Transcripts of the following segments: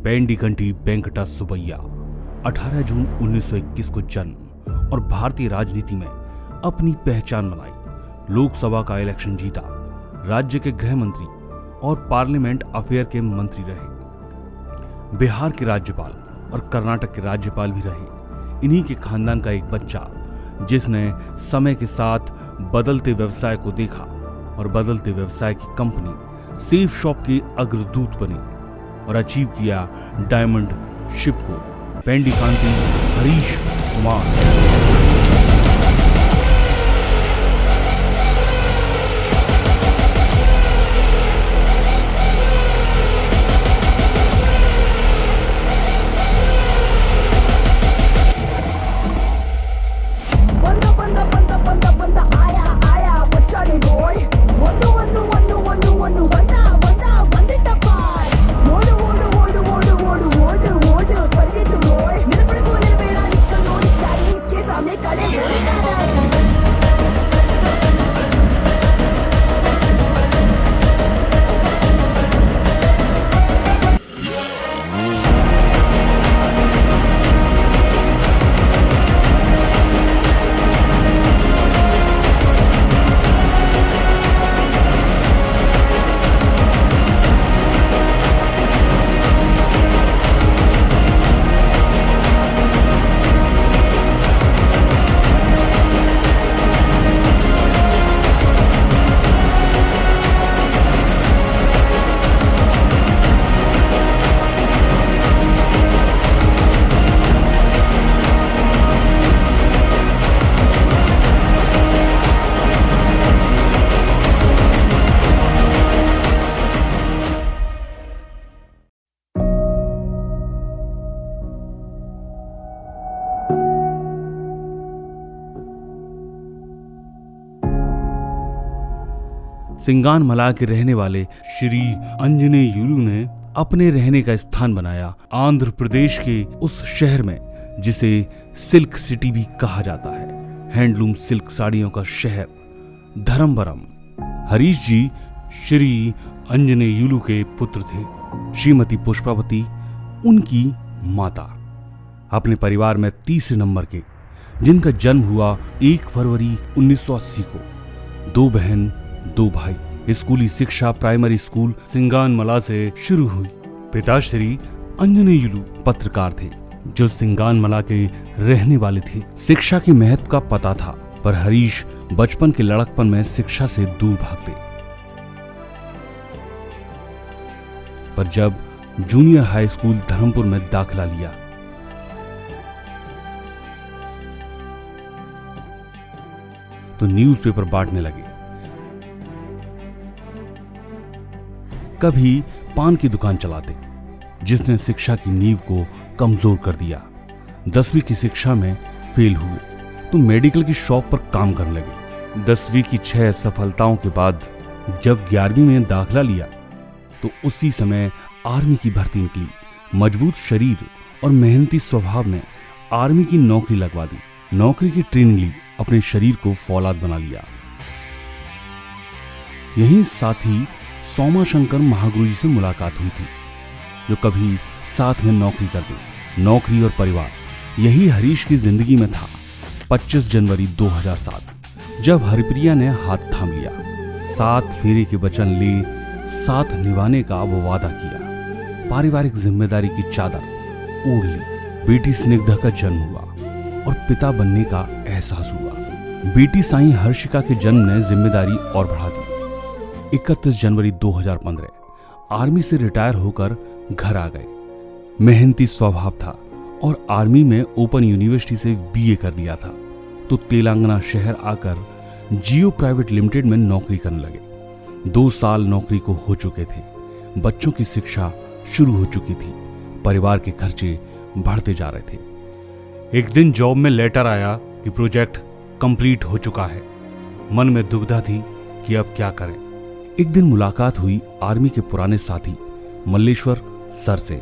पेंडिकंटी वेंकटा सुब्बैया 18 जून 1921 को जन्म और भारतीय राजनीति में अपनी पहचान बनाई। लोकसभा का इलेक्शन जीता, राज्य के गृह मंत्री और पार्लियामेंट अफेयर के मंत्री रहे, बिहार के राज्यपाल और कर्नाटक के राज्यपाल भी रहे। इन्हीं के खानदान का एक बच्चा जिसने समय के साथ बदलते व्यवसाय को देखा और बदलते व्यवसाय की कंपनी सेफ शॉप के अग्रदूत बने और अचीव किया डायमंड शिप को, पेंडिकांटी हरीश कुमार। सिंगानमला के रहने वाले श्री अंजनेयुलु ने अपने रहने का स्थान बनाया आंध्र प्रदेश के उस शहर में जिसे सिल्क सिटी भी कहा जाता है, हैंडलूम सिल्क साड़ियों का शहर धर्मवरम। हरीश जी श्री अंजनेयुलु के पुत्र थे, श्रीमती पुष्पावती उनकी माता। अपने परिवार में तीसरे नंबर के, जिनका जन्म हुआ 1 फरवरी 1980 को। 2 बहन 2 भाई। स्कूली शिक्षा प्राइमरी स्कूल सिंगानमला से शुरू हुई। पिता श्री अंजनेयुलु पत्रकार थे जो सिंगानमला के रहने वाले थे। शिक्षा के महत्व का पता था, पर हरीश बचपन के लड़कपन में शिक्षा से दूर भागते। पर जब जूनियर हाई स्कूल धर्मपुर में दाखिला लिया तो न्यूज़पेपर बांटने लगे। कभी पान की दुकान चलाते, जिसने शिक्षा की नींव को कमजोर कर दिया। 10वीं की शिक्षा में फेल हुए तो मेडिकल की शॉप पर काम करने लगे। 10वीं की 6 सफलताओं के बाद जब 11वीं में दाखिला लिया तो उसी समय आर्मी की भर्ती निकली। मजबूत शरीर और मेहनती स्वभाव ने आर्मी की नौकरी लगवा दी। नौकरी की ट्रेनिंग ली, अपने शरीर को फौलाद बना लिया। यही साथ ही सोमाशंकर महागुरु जी से मुलाकात हुई थी, जो कभी साथ में नौकरी करते। नौकरी और परिवार, यही हरीश की जिंदगी में था। 25 जनवरी 2007 जब हरिप्रिया ने हाथ थाम लिया, 7 फेरे के वचन ले साथ निभाने का वो वादा किया। पारिवारिक जिम्मेदारी की चादर ओढ़ ली। बेटी स्निग्धा का जन्म हुआ और पिता बनने का एहसास हुआ। बेटी साईं हर्षिका के जन्म ने जिम्मेदारी और बढ़ा दी। 31 जनवरी 2015 आर्मी से रिटायर होकर घर आ गए। मेहनती स्वभाव था और आर्मी में ओपन यूनिवर्सिटी से बीए कर लिया था तो तेलंगाना शहर आकर जियो प्राइवेट लिमिटेड में नौकरी करने लगे। 2 साल नौकरी को हो चुके थे। बच्चों की शिक्षा शुरू हो चुकी थी। परिवार के खर्चे बढ़ते जा रहे थे। एक दिन जॉब में लेटर आया कि प्रोजेक्ट कंप्लीट हो चुका है। मन में दुविधा थी कि अब क्या करें। एक दिन मुलाकात हुई आर्मी के पुराने साथी मल्लेश्वर सर से।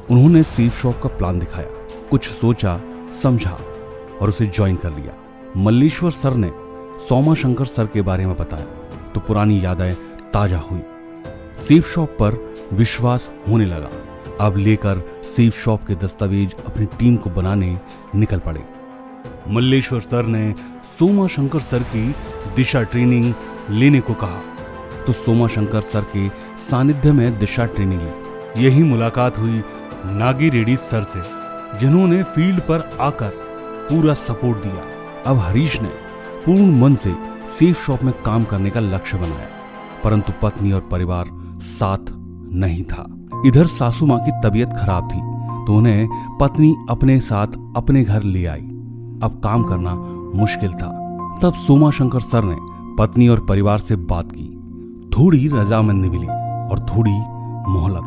उन्होंने सेफ शॉप का प्लान दिखाया, कुछ सोचा समझा और उसे ज्वाइन कर लिया। मल्लेश्वर सर ने सोमाशंकर सर के बारे में बताया तो पुरानी यादें ताजा हुई। सेफ शॉप पर विश्वास होने लगा। अब लेकर सेफ शॉप के दस्तावेज अपनी टीम को बनाने निकल पड़े। मल्लेश्वर सर ने सोमा शंकर सर की दिशा ट्रेनिंग लेने को कहा तो सोमा शंकर सर के सानिध्य में दिशा ट्रेनिंग ली। यही मुलाकात हुई नागी रेड्डी सर से, जिन्होंने फील्ड पर आकर पूरा सपोर्ट दिया। अब हरीश ने पूर्ण मन से सेफ शॉप में काम करने का लक्ष्य बनाया, परंतु पत्नी और परिवार साथ नहीं था। इधर सासू मां की तबीयत खराब थी तो उन्हें पत्नी अपने साथ अपने घर ले आई। अब काम करना मुश्किल था। तब सोमा शंकर सर ने पत्नी और परिवार से बात की। थोड़ी रजामंदी मिली और थोड़ी मोहलत,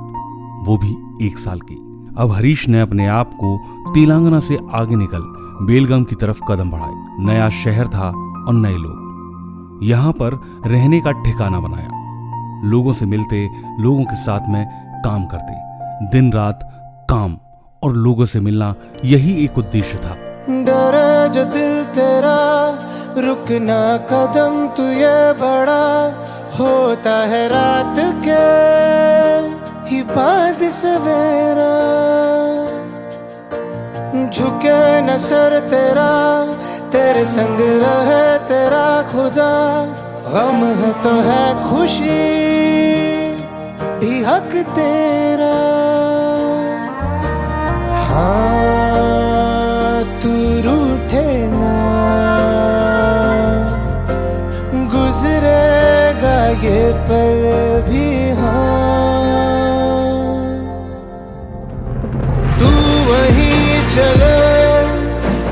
वो भी 1 साल की। अब हरीश ने अपने आप को तेलंगाना से आगे निकल बेलगाम की तरफ कदम बढ़ाए। नया शहर था और नए लोग। यहाँ पर रहने का ठिकाना बनाया। लोगों से मिलते, लोगों के साथ में काम करते। दिन रात काम और लोगों से मिलना, यही एक उद्देश्य था। डरे जो दिल तेरा, रुकना कदम तू ये बड़ा, होता है रात के ही बाद सवेरा। झुके न सर तेरा, तेरे संग रहे तेरा खुदा। गम है तो है खुशी भी हक तेरा। हाँ तू रूठे ना, गुजरेगा ये पल भी। हाँ तू वहीं चले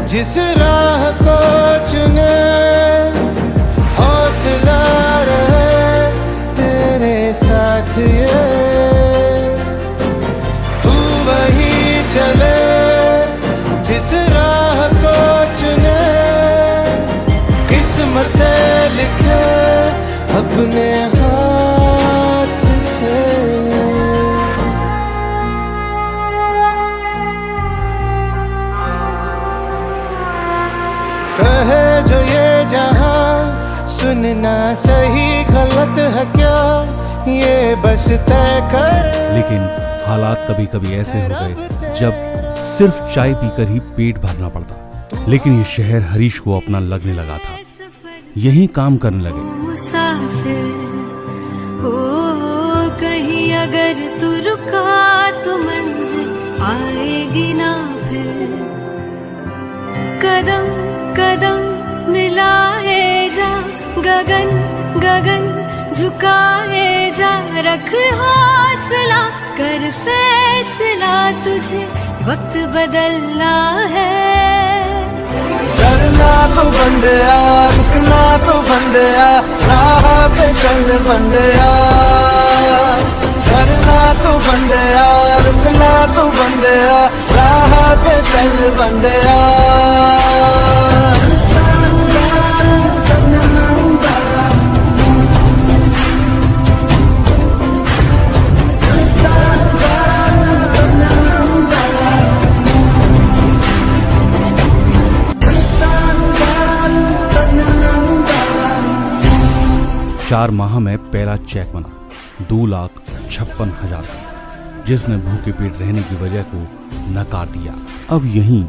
जिस राह को चुने, हौसला रहे तेरे साथ ये। तू वहीं चले जिस राह को चुने, किस्मत लिखे अपने हाथ से। कहे जो ये जहां, सुनना सही गलत है क्या, ये बस तय कर। लेकिन हालात कभी कभी ऐसे हो गए जब सिर्फ चाय पीकर ही पेट भरना पड़ता। लेकिन ये शहर हरीश को अपना लगने लगा था। यहीं काम करने लगे। मुसाफिर हो कहीं अगर तू रुका तो मंजिल आएगी ना फिर। कदम कदम मिलाए जा, गगन गगन झुकाए जा। रख हौसला, कर फैसला, तुझे वक्त बदलना है। डरना तो बंदिया, रुकना तो बंदिया, राह पे चल बंदिया। डरना तो बंदिया, रुकना तो बंदिया, राह पे चल बंदिया। चार माह में पहला चेक बना 2,56,000 का, जिसने भूखे पेट रहने की वजह को नकार दिया। अब यहीं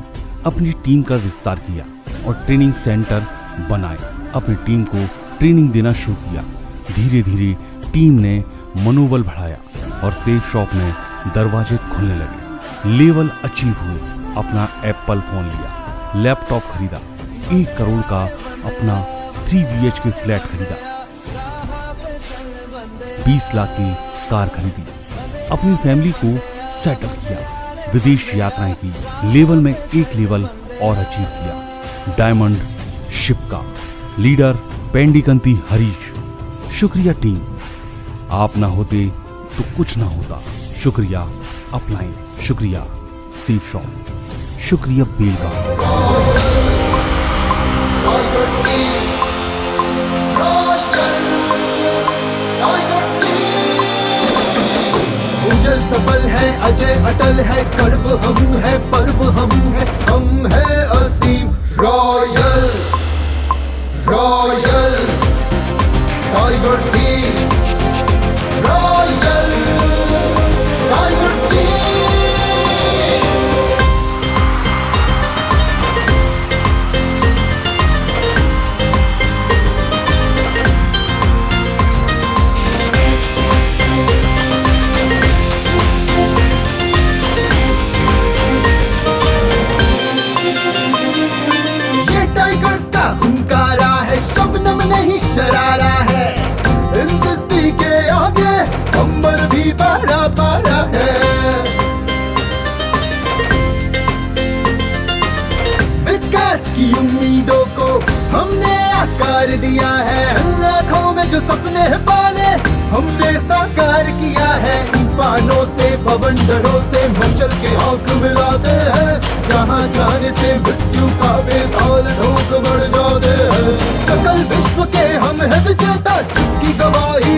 अपनी टीम का विस्तार किया और ट्रेनिंग सेंटर बनाए। अपनी टीम को ट्रेनिंग देना शुरू किया। धीरे धीरे टीम ने मनोबल बढ़ाया और सेफ शॉप में दरवाजे खुलने लगे। लेवल अचीव हुए। अपना एप्पल फोन लिया, लैपटॉप खरीदा, 1 करोड़ का अपना 3 BHK फ्लैट खरीदा, 20 लाख की कार खरीदी, अपनी फैमिली को सेटअप किया, विदेश यात्राएं की, लेवल में 1 लेवल और अचीव किया। डायमंड शिप का लीडर पेंडिकंती हरीश। शुक्रिया टीम, आप ना होते तो कुछ ना होता। शुक्रिया अपलाइन, शुक्रिया सेफ शॉप, शुक्रिया बेलगाम। सफल है, अजय अटल है, कर्व हम है, पर्व हम है असीम। Royal royal tigers team, royal tigers team. सपने पाले हमने साकार किया है, तूफानों से बवंडरों से मचल के आंख मिलाते हैं, जहां जाने से मृत्यु का बेताल ढोक बढ़ जाते हैं। सकल विश्व के हम है विजेता, जिसकी गवाही